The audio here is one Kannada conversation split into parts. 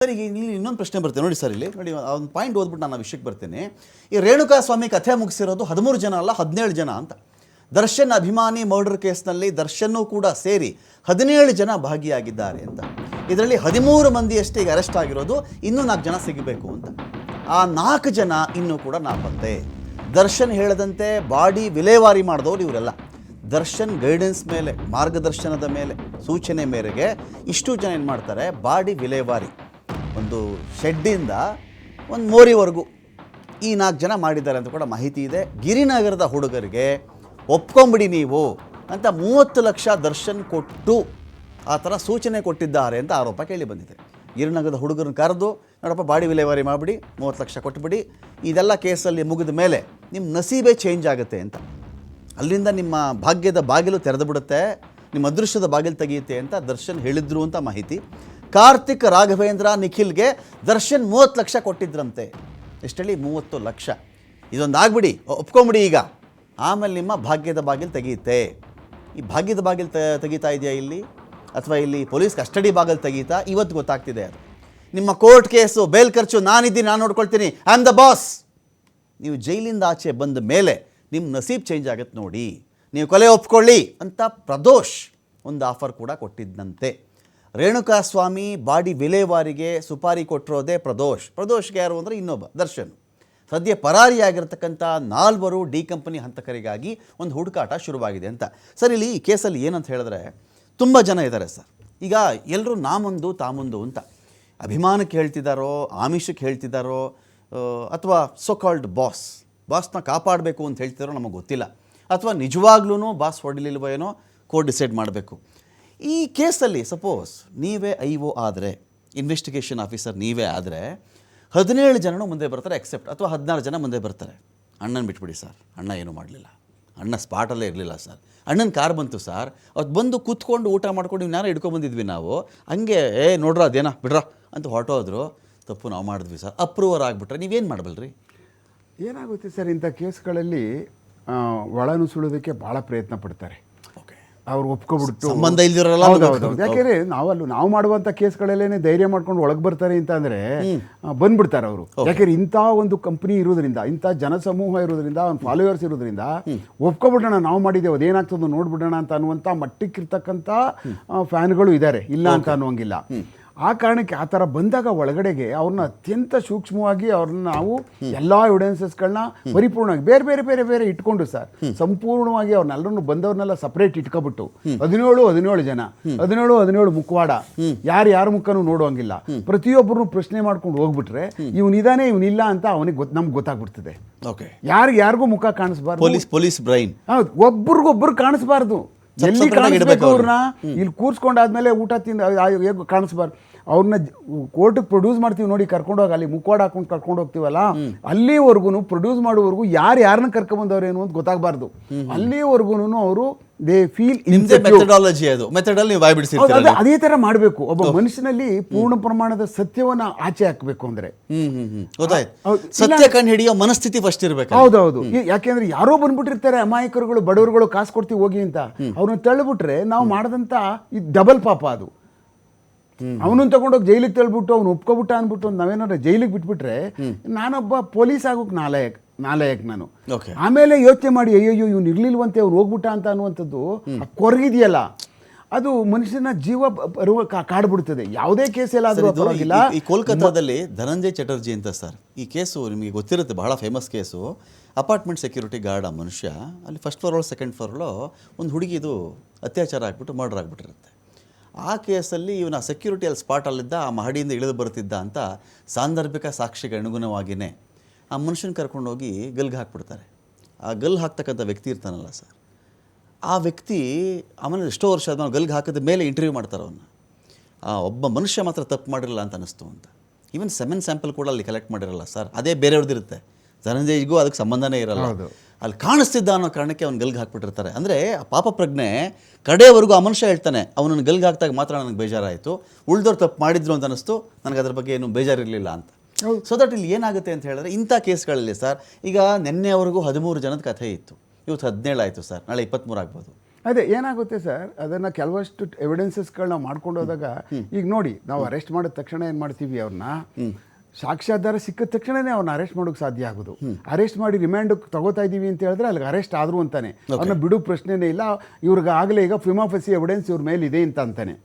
ಸರ್, ಈಗ ಇಲ್ಲಿ ಇನ್ನೊಂದು ಪ್ರಶ್ನೆ ಬರ್ತೇನೆ ನೋಡಿ ಸರ್. ಇಲ್ಲಿ ನೋಡಿ, ಒಂದು ಪಾಯಿಂಟ್ ಓದ್ಬಿಟ್ಟು ನಾನು ವಿಷಯಕ್ಕೆ ಬರ್ತೇನೆ. ಈ ರೇಣುಕಾ ಸ್ವಾಮಿ ಕಥೆ ಮುಗಿಸಿರೋದು 13 ಜನ ಅಲ್ಲ, 17 ಜನ ಅಂತ. ದರ್ಶನ್ ಅಭಿಮಾನಿ ಮರ್ಡರ್ ಕೇಸ್ನಲ್ಲಿ ದರ್ಶನ್ನೂ ಕೂಡ ಸೇರಿ 17 ಜನ ಭಾಗಿಯಾಗಿದ್ದಾರೆ ಅಂತ. ಇದರಲ್ಲಿ 13 ಮಂದಿಯಷ್ಟೇ ಈಗ ಅರೆಸ್ಟ್ ಆಗಿರೋದು, ಇನ್ನೂ 4 ಜನ ಸಿಗಬೇಕು ಅಂತ. ಆ 4 ಜನ ಇನ್ನೂ ಕೂಡ ನಾಪತ್ತೆ. ದರ್ಶನ್ ಹೇಳದಂತೆ ಬಾಡಿ ವಿಲೇವಾರಿ ಮಾಡಿದವರು ಇವರೆಲ್ಲ. ದರ್ಶನ್ ಗೈಡೆನ್ಸ್ ಮೇಲೆ, ಮಾರ್ಗದರ್ಶನದ ಮೇಲೆ, ಸೂಚನೆ ಮೇರೆಗೆ ಇಷ್ಟು ಜನ ಏನು ಮಾಡ್ತಾರೆ, ಬಾಡಿ ವಿಲೇವಾರಿ ಒಂದು ಶೆಡ್ಡಿಂದ ಒಂದು ಮೋರಿವರೆಗೂ ಈ 4 ಜನ ಮಾಡಿದ್ದಾರೆ ಅಂತ ಕೂಡ ಮಾಹಿತಿ ಇದೆ. ಗಿರಿನಗರದ ಹುಡುಗರಿಗೆ ಒಪ್ಕೊಂಬಿಡಿ ನೀವು ಅಂತ 30 ಲಕ್ಷ ದರ್ಶನ್ ಕೊಟ್ಟು ಆ ಥರ ಸೂಚನೆ ಕೊಟ್ಟಿದ್ದಾರೆ ಅಂತ ಆರೋಪ ಕೇಳಿ ಬಂದಿದೆ. ಗಿರಿನಗರದ ಹುಡುಗರನ್ನ ಕರೆದು, ನೋಡಪ್ಪ ಬಾಡಿ ವಿಲೇವಾರಿ ಮಾಡಿಬಿಡಿ, 30 ಲಕ್ಷ ಕೊಟ್ಟುಬಿಡಿ, ಇದೆಲ್ಲ ಕೇಸಲ್ಲಿ ಮುಗಿದ ಮೇಲೆ ನಿಮ್ಮ ನಸೀಬೇ ಚೇಂಜ್ ಆಗುತ್ತೆ ಅಂತ. ಅಲ್ಲಿಂದ ನಿಮ್ಮ ಭಾಗ್ಯದ ಬಾಗಿಲು ತೆರೆದು ಬಿಡುತ್ತೆ, ನಿಮ್ಮ ಅದೃಷ್ಟದ ಬಾಗಿಲು ತೆಗೆಯುತ್ತೆ ಅಂತ ದರ್ಶನ್ ಹೇಳಿದ್ರು ಅಂತ ಮಾಹಿತಿ. ಕಾರ್ತಿಕ್, ರಾಘವೇಂದ್ರ, ನಿಖಿಲ್ಗೆ ದರ್ಶನ್ 30 ಲಕ್ಷ ಕೊಟ್ಟಿದ್ರಂತೆ. ಎಷ್ಟೇಳಿ? 30 ಲಕ್ಷ. ಇದೊಂದು ಆಗ್ಬಿಡಿ, ಒಪ್ಕೊಂಬಿಡಿ ಈಗ, ಆಮೇಲೆ ನಿಮ್ಮ ಭಾಗ್ಯದ ಬಾಗಿಲು ತೆಗೆಯುತ್ತೆ. ಈ ಭಾಗ್ಯದ ಬಾಗಿಲು ತೆಗೀತಾ ಇದೆಯಾ ಇಲ್ಲಿ, ಅಥವಾ ಇಲ್ಲಿ ಪೊಲೀಸ್ ಕಸ್ಟಡಿ ಬಾಗಿಲು ತೆಗೀತಾ, ಇವತ್ತು ಗೊತ್ತಾಗ್ತಿದೆ ಅದು. ನಿಮ್ಮ ಕೋರ್ಟ್ ಕೇಸು, ಬೇಲ್ ಖರ್ಚು ನಾನಿದ್ದೀನಿ, ನಾನು ನೋಡ್ಕೊಳ್ತೀನಿ, ಐ ಆಮ್ ದ ಬಾಸ್. ನೀವು ಜೈಲಿಂದ ಆಚೆ ಬಂದ ಮೇಲೆ ನಿಮ್ಮ ನಸೀಬ್ ಚೇಂಜ್ ಆಗುತ್ತೆ ನೋಡಿ, ನೀವು ಕೊಲೆ ಒಪ್ಕೊಳ್ಳಿ ಅಂತ ಪ್ರದೋಷ್ ಒಂದು ಆಫರ್ ಕೂಡ ಕೊಟ್ಟಿದ್ದಂತೆ. ರೇಣುಕಾ ಸ್ವಾಮಿ ಬಾಡಿ ವಿಲೇವಾರಿಗೆ ಸುಪಾರಿ ಕೊಟ್ಟಿರೋದೇ ಪ್ರದೋಷ್. ಪ್ರದೋಷ್ಗೆ ಯಾರು ಅಂದರೆ ಇನ್ನೊಬ್ಬ ದರ್ಶನ್. ಸದ್ಯ ಪರಾರಿಯಾಗಿರ್ತಕ್ಕಂಥ 4 ಡಿ ಕಂಪನಿ ಹಂತಕರಿಗಾಗಿ ಒಂದು ಹುಡುಕಾಟ ಶುರುವಾಗಿದೆ ಅಂತ. ಸರ್, ಇಲ್ಲಿ ಈ ಕೇಸಲ್ಲಿ ಏನಂತ ಹೇಳಿದ್ರೆ, ತುಂಬ ಜನ ಇದ್ದಾರೆ ಸರ್. ಈಗ ಎಲ್ಲರೂ ನಾ ಮುಂದು ತಾ ಮುಂದು ಅಂತ ಅಭಿಮಾನಕ್ಕೆ ಹೇಳ್ತಿದ್ದಾರೋ, ಆಮಿಷಕ್ಕೆ ಹೇಳ್ತಿದ್ದಾರೋ, ಅಥವಾ ಸೋ ಕಾಲ್ಡ್ ಬಾಸ್ನ ಕಾಪಾಡಬೇಕು ಅಂತ ಹೇಳ್ತಿದ್ದಾರೋ ನಮಗೆ ಗೊತ್ತಿಲ್ಲ. ಅಥವಾ ನಿಜವಾಗ್ಲೂ ಬಾಸ್ ಹೊಡಿಲಿಲ್ವೋ ಏನೋ ಕೋರ್ಟ್ ಡಿಸೈಡ್ ಮಾಡಬೇಕು. ಈ ಕೇಸಲ್ಲಿ ಸಪೋಸ್ ನೀವೇ IO ಆದರೆ, ಇನ್ವೆಸ್ಟಿಗೇಷನ್ ಆಫೀಸರ್ ನೀವೇ ಆದರೆ, 17 ಜನನೂ ಮುಂದೆ ಬರ್ತಾರೆ ಎಕ್ಸೆಪ್ಟ್, ಅಥವಾ 16 ಜನ ಮುಂದೆ ಬರ್ತಾರೆ. ಅಣ್ಣನ ಬಿಟ್ಬಿಡಿ ಸರ್, ಅಣ್ಣ ಏನೂ ಮಾಡಲಿಲ್ಲ, ಅಣ್ಣ ಸ್ಪಾಟಲ್ಲೇ ಇರಲಿಲ್ಲ ಸರ್, ಅಣ್ಣನ ಕಾರ್ ಬಂತು ಸರ್, ಅವತ್ತು ಬಂದು ಕೂತ್ಕೊಂಡು ಊಟ ಮಾಡ್ಕೊಂಡು ಇವ್ನಾರು ಹಿಡ್ಕೊಂಬಂದಿದ್ವಿ ನಾವು, ಹಂಗೆ ನೋಡ್ರ ಅದೇನಾ ಬಿಡ್ರ ಅಂತ ಹೊರಟೋದ್ರು. ತಪ್ಪು ನಾವು ಮಾಡಿದ್ವಿ ಸರ್, ಅಪ್ರೂವರ್ ಆಗಿಬಿಟ್ರೆ ನೀವೇನು ಮಾಡಬಲ್ರಿ? ಏನಾಗುತ್ತೆ ಸರ್, ಇಂಥ ಕೇಸ್ಗಳಲ್ಲಿ ಒಳನುಸುಳೋದಕ್ಕೆ ಭಾಳ ಪ್ರಯತ್ನ ಪಡ್ತಾರೆ. ಅವ್ರು ಒಪ್ಕೊಬಿಟ್ಟು ಸಂಬಂಧ ಇಲ್ದಿರಲ್ಲ. ಯಾಕೆಂದ್ರೆ ನಾವು ಮಾಡುವಂಥ ಕೇಸ್ಗಳಲ್ಲೇನೆ ಧೈರ್ಯ ಮಾಡ್ಕೊಂಡು ಒಳಗೆ ಬರ್ತಾರೆ ಅಂತ ಅಂದರೆ ಬಂದ್ಬಿಡ್ತಾರೆ ಅವರು. ಯಾಕೆಂದ್ರೆ ಇಂಥ ಒಂದು ಕಂಪ್ನಿ ಇರೋದ್ರಿಂದ, ಇಂಥ ಜನಸಮೂಹ ಇರೋದ್ರಿಂದ, ಒಂದು ಫಾಲೋವರ್ಸ್ ಇರೋದ್ರಿಂದ ಒಪ್ಕೊಬಿಡೋಣ, ನಾವು ಮಾಡಿದ್ದೇವೆ, ಅದೇನಾಗ್ತದೋ ನೋಡ್ಬಿಡೋಣ ಅಂತ ಅನ್ನುವಂಥ ಮಟ್ಟಕ್ಕಿರ್ತಕ್ಕಂಥ ಫ್ಯಾನ್ಗಳು ಇದ್ದಾರೆ, ಇಲ್ಲ ಅಂತ ಅನ್ನುವಂಗಿಲ್ಲ. ಆ ಕಾರಣಕ್ಕೆ ಆ ಥರ ಬಂದಾಗ ಒಳಗಡೆಗೆ ಅವ್ರನ್ನ ಅತ್ಯಂತ ಸೂಕ್ಷ್ಮವಾಗಿ ಅವ್ರನ್ನ ನಾವು ಎಲ್ಲ ಎವಿಡೆನ್ಸಸ್ಗಳನ್ನ ಪರಿಪೂರ್ಣವಾಗಿ ಬೇರೆ ಬೇರೆ ಬೇರೆ ಬೇರೆ ಇಟ್ಕೊಂಡು ಸರ್, ಸಂಪೂರ್ಣವಾಗಿ ಅವ್ರನ್ನೆಲ್ಲರನ್ನು ಬಂದವ್ರನ್ನೆಲ್ಲ ಸಪ್ರೇಟ್ ಇಟ್ಕೊಬಿಟ್ಟು 17 ಜನ, 17 ಮುಖವಾಡ, ಯಾರ ಮುಖನೂ ನೋಡುವಂಗಿಲ್ಲ, ಪ್ರತಿಯೊಬ್ಬರನ್ನು ಪ್ರಶ್ನೆ ಮಾಡ್ಕೊಂಡು ಹೋಗ್ಬಿಟ್ರೆ ಇವನಿದಾನೆ ಇವನಿಲ್ಲ ಅಂತ ಅವನಿಗೆ ನಮ್ಗೆ ಗೊತ್ತಾಗ್ಬಿಡ್ತದೆ. ಯಾರಿಗೂ ಮುಖ ಕಾಣಿಸ್ಬಾರ್ದು, ಪೊಲೀಸ್ ಬ್ರೈನ್. ಹೌದು, ಒಬ್ರಿಗೊಬ್ರು ಕಾಣಿಸ್ಬಾರ್ದು. ಎಲ್ಲಿ ಕಾಣಿಸ್ಬೇಕು ಅವ್ರನ್ನ? ಇಲ್ಲಿ ಕೂರ್ಸ್ಕೊಂಡಾದ್ಮೇಲೆ ಊಟ ತಿಂದು ಕಾಣಿಸ್ಬಾರ್ದು. ಅವ್ರನ್ನ ಕೋರ್ಟಿಗೆ ಪ್ರೊಡ್ಯೂಸ್ ಮಾಡ್ತೀವಿ ನೋಡಿ, ಕರ್ಕೊಂಡೋಗಿ ಅಲ್ಲಿ ಮುಖವಾಡ ಹಾಕೊಂಡು ಕರ್ಕೊಂಡು ಹೋಗ್ತೀವಲ್ಲ, ಅಲ್ಲಿವರೆಗೂ ಪ್ರೊಡ್ಯೂಸ್ ಮಾಡುವವರೆಗೂ ಯಾರನ್ನ ಕರ್ಕೊಂಡ್ಬಂದವ್ರೇನು ಅಂತ ಗೊತ್ತಾಗಬಾರ್ದು. ಅಲ್ಲಿವರೆಗೂ ಅವರು ದೇ ಫೀಲ್ ಮೆಥಡಾಲಜಿ, ಅದು ಮೆಥಡಲ್ಲಿ ನೀವು ಬಾಯ್ಬಿಡಿಸಿರ್ತೀರ. ಅದೇ ತರ ಮಾಡಬೇಕು. ಒಬ್ಬ ಮನುಷ್ಯನಲ್ಲಿ ಪೂರ್ಣ ಪ್ರಮಾಣದ ಸತ್ಯವನ್ನ ಆಚೆ ಹಾಕಬೇಕು ಅಂದ್ರೆ, ಸತ್ಯ ಕಂಡು ಹಿಡಿಯೋ ಮನಸ್ಥಿತಿ ಫಸ್ಟ್ ಇರಬೇಕು. ಹೌದೌದು. ಯಾಕೆಂದ್ರೆ ಯಾರೋ ಬಂದ್ಬಿಟ್ಟಿರ್ತಾರೆ ಅಮಾಯಕರುಗಳು, ಬಡವರುಗಳು, ಕಾಸು ಕೊಡ್ತೀವಿ ಹೋಗಿ ಅಂತ, ಅವ್ರನ್ನ ತಳ್ಳಿಬಿಟ್ರೆ ನಾವು ಮಾಡದಂತ ಇದು ಡಬಲ್ ಪಾಪ. ಅದು ಅವನನ್ನು ತಗೊಂಡೋಗಿ ಜೈಲಿಗೆ ತಳ್ಬಿಟ್ಟು ಅವ್ನು ಒಪ್ಕೊಬಿಟ್ಟ ಅಂದ್ಬಿಟ್ಟು ನಾವೇನಾದ್ರು ಜೈಲಿಗೆ ಬಿಟ್ಬಿಟ್ರೆ ನಾನೊಬ್ಬ ಪೊಲೀಸ್ ಆಗೋಕೆ ನಾಲಾಯಕ್ ನಾನು. ಆಮೇಲೆ ಯೋಚನೆ ಮಾಡಿ, ಅಯ್ಯೋ ಇವ್ನು ಇರ್ಲಿಲ್ವಂತೆ, ಅವ್ನು ಹೋಗ್ಬಿಟ್ಟ ಅಂತ ಅನ್ನುವಂಥದ್ದು ಕೊರಗಿದೆಯಲ್ಲ, ಅದು ಮನುಷ್ಯನ ಜೀವ ಕಾಡ್ಬಿಡ್ತದೆ. ಯಾವುದೇ ಕೇಸ್ ಎಲ್ಲಾದರೂ ಪರವಾಗಿಲ್ಲ. ಈ ಕೋಲ್ಕತ್ತಾದಲ್ಲಿ ಧನಂಜಯ್ ಚಟರ್ಜಿ ಅಂತ ಸರ್, ಈ ಕೇಸು ನಿಮಗೆ ಗೊತ್ತಿರುತ್ತೆ, ಬಹಳ famous case. Apartment security guard ಆ ಮನುಷ್ಯ, ಅಲ್ಲಿ ಫಸ್ಟ್ ಫ್ಲೋರ್ ಸೆಕೆಂಡ್ ಫ್ಲೋರ್లో ಒಂದು ಹುಡುಗಿದು ಅತ್ಯಾಚಾರ ಆಗಿಬಿಟ್ಟು ಮರ್ಡರ್ ಆಗಿಬಿಟ್ಟಿರುತ್ತೆ. ಆ ಕೇಸಲ್ಲಿ ಇವನ ಸೆಕ್ಯೂರಿಟಿ ಅಲ್ಲಿ ಸ್ಪಾಟಲ್ಲಿದ್ದ, ಆ ಮಹಡಿಯಿಂದ ಇಳಿದು ಬರ್ತಿದ್ದ ಅಂತ ಸಾಂದರ್ಭಿಕ ಸಾಕ್ಷಿಗೆ ಅನುಗುಣವಾಗಿಯೇ ಆ ಮನುಷ್ಯನ ಕರ್ಕೊಂಡೋಗಿ ಗಲ್ಗೆ ಹಾಕ್ಬಿಡ್ತಾರೆ. ಆ ಗಲ್ ಹಾಕ್ತಕ್ಕಂಥ ವ್ಯಕ್ತಿ ಇರ್ತಾನಲ್ಲ ಸರ್, ಆ ವ್ಯಕ್ತಿ ಆಮೇಲೆ ಎಷ್ಟೋ ವರ್ಷ ಆದ್ಮೇಲೆ ಗಲ್ಗೆ ಹಾಕಿದ ಮೇಲೆ ಇಂಟರ್ವ್ಯೂ ಮಾಡ್ತಾರೆ ಅವನ್ನ. ಆ ಒಬ್ಬ ಮನುಷ್ಯ ಮಾತ್ರ ತಪ್ಪು ಮಾಡಿರಲ್ಲ ಅಂತ ಅನ್ನಿಸ್ತು ಅಂತ. ಈವನ್ ಸೆಮೆನ್ ಸ್ಯಾಂಪಲ್ ಕೂಡ ಅಲ್ಲಿ ಕಲೆಕ್ಟ್ ಮಾಡಿರಲ್ಲ ಸರ್, ಅದೇ ಬೇರೆಯವ್ರದ್ದಿರುತ್ತೆ. ಧನಂಜಯ್ಗೂ ಅದಕ್ಕೆ ಸಂಬಂಧನೇ ಇರಲ್ಲ. ಅಲ್ಲಿ ಕಾಣಿಸ್ತಿದ್ದ ಅನ್ನೋ ಕಾರಣಕ್ಕೆ ಅವ್ನು ಗಲ್ಗೆ ಹಾಕ್ಬಿಟ್ಟಿರ್ತಾರೆ. ಅಂದರೆ ಆ ಪಾಪ ಪ್ರಜ್ಞೆ ಕಡೆಯವರೆಗೂ ಆ ಮನುಷ್ಯ ಹೇಳ್ತಾನೆ, ಅವನನ್ನು ಗಲ್ಗೆ ಹಾಕಿದಾಗ ಮಾತ್ರ ನನಗೆ ಬೇಜಾರಾಯಿತು, ಉಳಿದವ್ರು ತಪ್ಪು ಮಾಡಿದ್ರು ಅಂತ ಅನ್ನಿಸ್ತು, ನನಗೆ ಅದ್ರ ಬಗ್ಗೆ ಏನು ಬೇಜಾರಿರಲಿಲ್ಲ ಅಂತ. ಸೊ ದಟ್ ಇಲ್ಲಿ ಏನಾಗುತ್ತೆ ಅಂತ ಹೇಳಿದ್ರೆ, ಇಂಥ ಕೇಸ್ಗಳಲ್ಲಿ ಸರ್, ಈಗ ನಿನ್ನೆವರೆಗೂ 13 ಜನದ ಕಥೆ ಇತ್ತು, ಇವತ್ತು 17 ಆಯಿತು ಸರ್, ನಾಳೆ 23 ಆಗ್ಬೋದು. ಅದೇ ಏನಾಗುತ್ತೆ ಸರ್, ಅದನ್ನು ಕೆಲವಷ್ಟು ಎವಿಡೆನ್ಸಸ್ಗಳನ್ನ ಮಾಡ್ಕೊಂಡು ಹೋದಾಗ ಈಗ ನೋಡಿ, ನಾವು ಅರೆಸ್ಟ್ ಮಾಡಿದ ತಕ್ಷಣ ಏನು ಮಾಡ್ತೀವಿ, ಅವ್ರನ್ನ ಸಾಕ್ಷ್ಯಾಧಾರ ಸಿಕ್ಕಿದ ತಕ್ಷಣನೇ ಅವ್ರನ್ನ ಅರೆಸ್ಟ್ ಮಾಡೋಕೆ ಸಾಧ್ಯ ಆಗೋದು. ಅರೆಸ್ಟ್ ಮಾಡಿ ರಿಮ್ಯಾಂಡ್ ತಗೋತಾ ಇದ್ದೀವಿ ಅಂತ ಹೇಳಿದ್ರೆ ಅಲ್ಲಿಗೆ ಅರೆಸ್ಟ್ ಆದ್ರು ಅಂತಾನೆ, ಅವ್ರನ್ನ ಬಿಡು ಪ್ರಶ್ನೆನೇ ಇಲ್ಲ. ಇವ್ರಿಗೆ ಆಗಲೇ ಈಗ ಪ್ರಿಮಾ ಫೇಸಿ ಎವಿಡೆನ್ಸ್ ಇವ್ರ ಮೇಲೆ ಇದೆ ಅಂತ ಅಂತಾನೆ.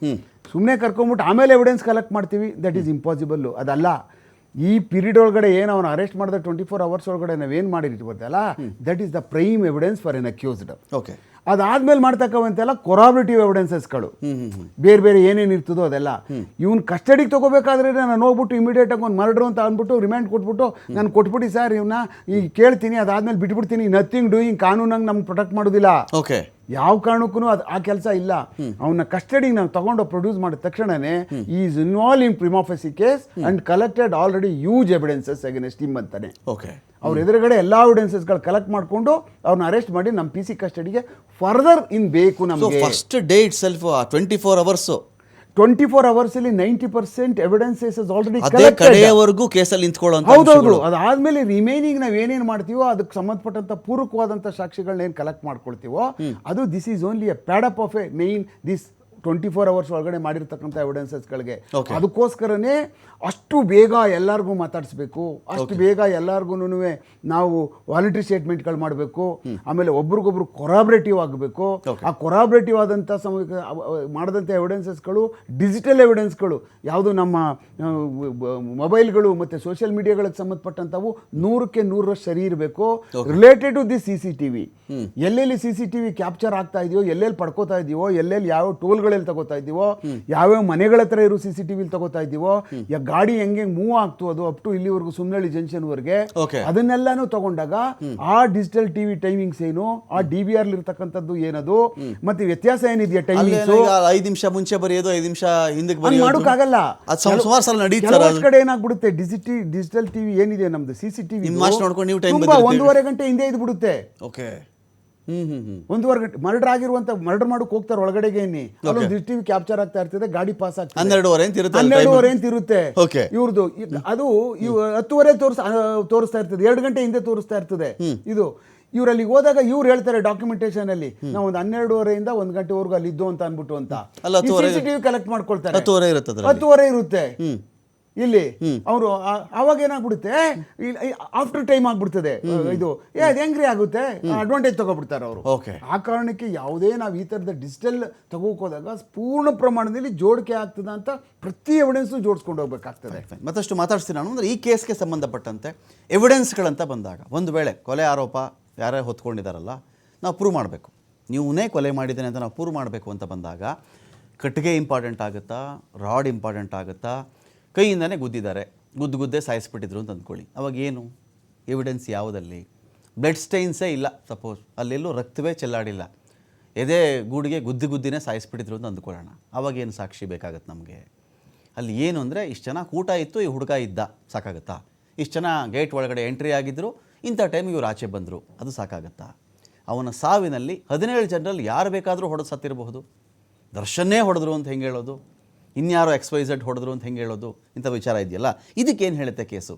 ಸುಮ್ಮನೆ ಕರ್ಕೊಂಬಿಟ್ಟು ಆಮೇಲೆ ಎವಿಡೆನ್ಸ್ ಕಲೆಕ್ಟ್ ಮಾಡ್ತೀವಿ, ದಟ್ ಈಸ್ ಇಂಪಾಸಿಬಲ್. ಅದಲ್ಲ, ಈ ಪೀರಿಯಡ್ ಒಳಗಡೆ ಏನು ಅವನು ಅರೆಸ್ಟ್ ಮಾಡಿದ 24 hours ಒಳಗಡೆ ನಾವೇನು ಮಾಡಿರ್ತೀವಲ್ಲ, that is the prime evidence for N accused. Okay, ಅದಾದ್ಮೇಲೆ ಮಾಡ್ತಕ್ಕಂತೆಲ್ಲ ಕೊರಾಬರೇಟಿವ್ ಎವಿಡೆನ್ಸಸ್ಗಳು, ಬೇರೆ ಬೇರೆ ಏನೇನು ಇರ್ತದೋ ಅದೆಲ್ಲ. ಇವ್ನು ಕಸ್ಟಡಿಗೆ ತಗೋಬೇಕಾದ್ರೆ ನಾನು ಹೋಗ್ಬಿಟ್ಟು ಇಮಿಡಿಯೇಟ್ ಆಗಿ ಒಂದು ಮರ್ಡ್ರು ಅಂತ ಅಂದ್ಬಿಟ್ಟು ರಿಮ್ಯಾಂಡ್ ಕೊಟ್ಬಿಟ್ಟು ನಾನು ಕೊಟ್ಬಿಟ್ಟು ಸರ್ ಇವನ್ನ ಈಗ ಕೇಳ್ತೀನಿ, ಅದಾದ್ಮೇಲೆ ಬಿಟ್ಬಿಡ್ತೀನಿ, ನಥಿಂಗ್ ಡೂಯಿಂಗ್, ಕಾನೂನಾಗಿ ನಮ್ಗೆ ಪ್ರೊಟೆಕ್ಟ್ ಮಾಡೋದಿಲ್ಲ. ಓಕೆ, ಯಾವ ಕಾರಣಕ್ಕೂ ಅದು ಆ ಕೆಲಸ ಇಲ್ಲ. ಅವನ್ನ ಕಸ್ಟಡಿಗೆ ನಾವು ತಗೊಂಡು ಪ್ರೊಡ್ಯೂಸ್ ಮಾಡಿದ ತಕ್ಷಣನೇ is involve in prima facie case and collected already huge evidences against him ಅಂತಾನೆ. ಓಕೆ, ಅವ್ರ ಎದುರುಗಡೆ ಎಲ್ಲ ಎವಿಡೆನ್ಸಸ್ಗಳು ಕಲೆಕ್ಟ್ ಮಾಡಿಕೊಂಡು ಅವ್ರನ್ನ ಅರೆಸ್ಟ್ ಮಾಡಿ ನಮ್ಮ PC ಕಸ್ಟಡಿಗೆ ಫರ್ದರ್ ಇನ್ ಬೇಕು ನಮಗೆ. First day it self 24 hours 24 hours ಅಲ್ಲಿ 90% ಎವಿಡೆನ್ಸಸ್ ಆಲ್ರೆಡಿ ಅದೇ ಕಡೆಯವರೆಗೂ ಕೇಸಲ್ಲಿ ನಿಂತ್ಕೊಳ್ಳುವಂತ. ಹೌದೌದು. ಅದಾದ್ಮೇಲೆ ರಿಮೈನಿಂಗ್ ನಾವು ಏನೇನು ಮಾಡ್ತೀವೋ ಅದಕ್ಕೆ ಸಂಬಂಧಪಟ್ಟಂತ ಪೂರಕವಾದಂಥ ಸಾಕ್ಷಿಗಳನ್ನ ಏನು ಕಲೆಕ್ಟ್ ಮಾಡ್ಕೊಳ್ತೀವೋ ಅದು this is only a pad up of a main this 24 hours ಒಳಗಡೆ ಮಾಡಿರ್ತಕ್ಕಂಥ ಎವಿಡೆನ್ಸಸ್ಗಳಿಗೆ. ಅದಕ್ಕೋಸ್ಕರನೇ ಅಷ್ಟು ಬೇಗ ಎಲ್ಲರಿಗೂ ಮಾತಾಡಿಸ್ಬೇಕು, ಅಷ್ಟು ಬೇಗ ಎಲ್ಲರಿಗೂ ನಾವು ವಾಲಂಟ್ರಿ ಸ್ಟೇಟ್ಮೆಂಟ್ಗಳು ಮಾಡಬೇಕು, ಆಮೇಲೆ ಒಬ್ರಿಗೊಬ್ರು ಕೊರಾಬ್ರೇಟಿವ್ ಆಗಬೇಕು. ಆ ಕೊರಾಬ್ರೇಟಿವ್ ಆದಂಥ ಮಾಡಿದಂಥ ಎವಿಡೆನ್ಸಸ್ಗಳು ಡಿಜಿಟಲ್ ಎವಿಡೆನ್ಸ್ಗಳು ಯಾವುದು ನಮ್ಮ ಮೊಬೈಲ್ಗಳು ಮತ್ತು ಸೋಷಿಯಲ್ ಮೀಡಿಯಾಗಳಿಗೆ ಸಂಬಂಧಪಟ್ಟಂಥವು 100ಕ್ಕೆ 100 ಸರಿ ಇರಬೇಕು. ರಿಲೇಟೆಡ್ ಟು ದಿ CCTV, ಎಲ್ಲೆಲ್ಲಿ CCTV ಕ್ಯಾಪ್ಚರ್ ಆಗ್ತಾ ಇದೆಯೋ, ಎಲ್ಲೆಲ್ಲಿ ಪಡ್ಕೋತಾ ಇದೀವೋ, ಎಲ್ಲೆಲ್ಲಿ ಯಾವ ಟೋಲ್ಗಳಲ್ಲಿ ತಗೋತಾ ಇದೀವೋ, ಯಾವ್ಯಾವ ಮನೆಗಳ ಹತ್ರ ಇರೋ CCTV ತಗೋತಾ ಇದೀವೋ, ಗಾಡಿ ಹೆಂಗೆ ಮೂವ್ ಆಗ್ತು ಅದು ಅಪ್ ಟು ಇಲ್ಲಿವರೆಗೂ ಸುಮ್ನಳ್ಳಿ ಜಂಕ್ಷನ್ ವರೆಗೆ, ಅದನ್ನೆಲ್ಲಾನು ತಗೊಂಡಾಗ ಆ ಡಿಜಿಟಲ್ TV ಟೈಮಿಂಗ್ಸ್ ಏನು, ಆ DVR ಇರ್ತಕ್ಕಂಥದ್ದು ಏನದು, ಮತ್ತೆ ವ್ಯತ್ಯಾಸ ಏನಿದೆಯಾ ಟೈಮಿಂಗ್ಸ್, 5 ನಿಮಿಷ ಮುಂಚೆ ಬರೆಯೋದು, 5 ನಿಮಿಷ ಹಿಂದಕ್ಕೆ ಬರೆಯೋದು ಮಾಡೋಕ್ಕಾಗಲ್ಲ. ಸುಮಾರು ಸಲ ನಡೀತಾರೆ. ಕೆಲವು ಕಡೆ ಏನಾಗ್ಬಿಡುತ್ತೆ, ಡಿಜಿಟಲ್ TV ಏನಿದೆ ನಮ್ದು CCTV ನೋಡ್ಕೊಂಡು ನೀವು ಟೈಮ್ 1.5 ಗಂಟೆ ಹಿಂದೆ ಇದ್ಬಿಡುತ್ತೆ. ಓಕೆ, 1.5 ಗಂಟೆ ಮರ್ಡರ್ ಆಗಿರುವಂತ ಮರ್ಡರ್ ಮಾಡೋಕೆ ಹೋಗ್ತಾರೆ ಒಳಗಡೆಗೆ, CCTV ಕ್ಯಾಪ್ಚರ್ ಆಗ್ತಾ ಇರ್ತದೆ, ಗಾಡಿ ಪಾಸ್ ಆಗ್ತದೆ, 12:30 ಅಂತ ಇರುತ್ತೆ ಇವ್ರದ್ದು. ಅದು 10:30 ತೋರಿಸ್ತಾ ಇರ್ತದೆ, 2 ಗಂಟೆ ಹಿಂದೆ ತೋರಿಸ್ತಾ ಇರ್ತದೆ. ಇದು ಇವ್ರಲ್ಲಿ ಹೋದಾಗ ಇವ್ರು ಹೇಳ್ತಾರೆ ಡಾಕ್ಯುಮೆಂಟೇಶನ್ ಅಲ್ಲಿ, ನಾವು ಒಂದು 12:30 1 ಗಂಟೆವರೆಗೂ ಅಲ್ಲಿ ಇದ್ದು ಅಂತ ಅನ್ಬಿಟ್ಟು ಅಂತ CCTV ಕಲೆಕ್ಟ್ ಮಾಡ್ಕೊಳ್ತಾರೆ. 10:30 ಇರುತ್ತೆ ಇಲ್ಲಿ. ಅವರು ಅವಾಗ ಏನಾಗ್ಬಿಡುತ್ತೆ, ಆಫ್ಟರ್ ಟೈಮ್ ಆಗ್ಬಿಡ್ತದೆ. ಇದು ಅದು ಹೆಂಗ್ರಿ ಆಗುತ್ತೆ, ಅಡ್ವಾಂಟೇಜ್ ತಗೊಬಿಡ್ತಾರೆ ಅವರು. ಆ ಕಾರಣಕ್ಕೆ ಯಾವುದೇ ನಾವು ಈ ಥರದ ಡಿಜಿಟಲ್ ತಗೋಕೋದಾಗ ಪೂರ್ಣ ಪ್ರಮಾಣದಲ್ಲಿ ಜೋಡಿಕೆ ಆಗ್ತದೆ ಅಂತ ಪ್ರತಿ ಎವಿಡೆನ್ಸು ಜೋಡಿಸ್ಕೊಂಡು ಹೋಗ್ಬೇಕಾಗ್ತದೆ. ಮತ್ತಷ್ಟು ಮಾತಾಡ್ತೀನಿ ನಾನು. ಅಂದರೆ ಈ ಕೇಸ್ಗೆ ಸಂಬಂಧಪಟ್ಟಂತೆ ಎವಿಡೆನ್ಸ್ಗಳಂತ ಬಂದಾಗ, ಒಂದು ವೇಳೆ ಕೊಲೆ ಆರೋಪ ಯಾರೇ ಹೊತ್ಕೊಂಡಿದ್ದಾರಲ್ಲ, ನಾವು ಪ್ರೂವ್ ಮಾಡಬೇಕು, ನೀವೇ ಕೊಲೆ ಮಾಡಿದ್ದೇನೆ ಅಂತ ನಾವು ಪ್ರೂವ್ ಮಾಡಬೇಕು ಅಂತ ಬಂದಾಗ, ಕಟ್ಟಿಗೆ ಇಂಪಾರ್ಟೆಂಟ್ ಆಗುತ್ತಾ, ರಾಡ್ ಇಂಪಾರ್ಟೆಂಟ್ ಆಗುತ್ತಾ, ಕೈಯಿಂದನೇ ಗುದ್ದಿದ್ದಾರೆ, ಗುದ್ದೇ ಸಾಯಿಸ್ಬಿಟ್ಟಿದ್ರು ಅಂತ ಅಂದ್ಕೊಳ್ಳಿ. ಅವಾಗ ಏನು ಎವಿಡೆನ್ಸ್ ಯಾವುದಲ್ಲಿ? ಬ್ಲಡ್ ಸ್ಟೈನ್ಸೇ ಇಲ್ಲ ಸಪೋಸ್, ಅಲ್ಲೆಲ್ಲೂ ರಕ್ತವೇ ಚೆಲ್ಲಾಡಿಲ್ಲ, ಎದೆ ಗೂಡಿಗೆ ಗುದ್ದಿನೇ ಸಾಯಿಸ್ಬಿಟ್ಟಿದ್ರು ಅಂತ ಅಂದ್ಕೊಳ್ಳೋಣ. ಅವಾಗೇನು ಸಾಕ್ಷಿ ಬೇಕಾಗತ್ತೆ ನಮಗೆ? ಅಲ್ಲಿ ಏನು ಅಂದರೆ, ಇಷ್ಟು ಜನ ಕೂಟ ಇತ್ತು, ಈ ಹುಡುಗ ಇದ್ದ, ಸಾಕಾಗುತ್ತಾ? ಇಷ್ಟು ಜನ ಗೇಟ್ ಒಳಗಡೆ ಎಂಟ್ರಿ ಆಗಿದ್ದರು, ಇಂಥ ಟೈಮಿಗೆ ಇವ್ರು ಆಚೆ ಬಂದರು, ಅದು ಸಾಕಾಗುತ್ತಾ? ಅವನ ಸಾವಿನಲ್ಲಿ 17 ಜನರಲ್ಲಿ ಯಾರು ಬೇಕಾದರೂ ಹೊಡೆದು ಸತ್ತಿರಬಹುದು. ದರ್ಶನ್ನೇ ಹೊಡೆದ್ರು ಅಂತ ಹೆಂಗೆ ಹೇಳೋದು? ಇನ್ಯಾರೋ XYZ ಹೊಡೆದ್ರು ಅಂತ ಹೆಂಗೆ ಹೇಳೋದು? ಇಂಥ ವಿಚಾರ ಇದೆಯಲ್ಲ, ಇದಕ್ಕೇನು ಹೇಳುತ್ತೆ ಕೇಸು?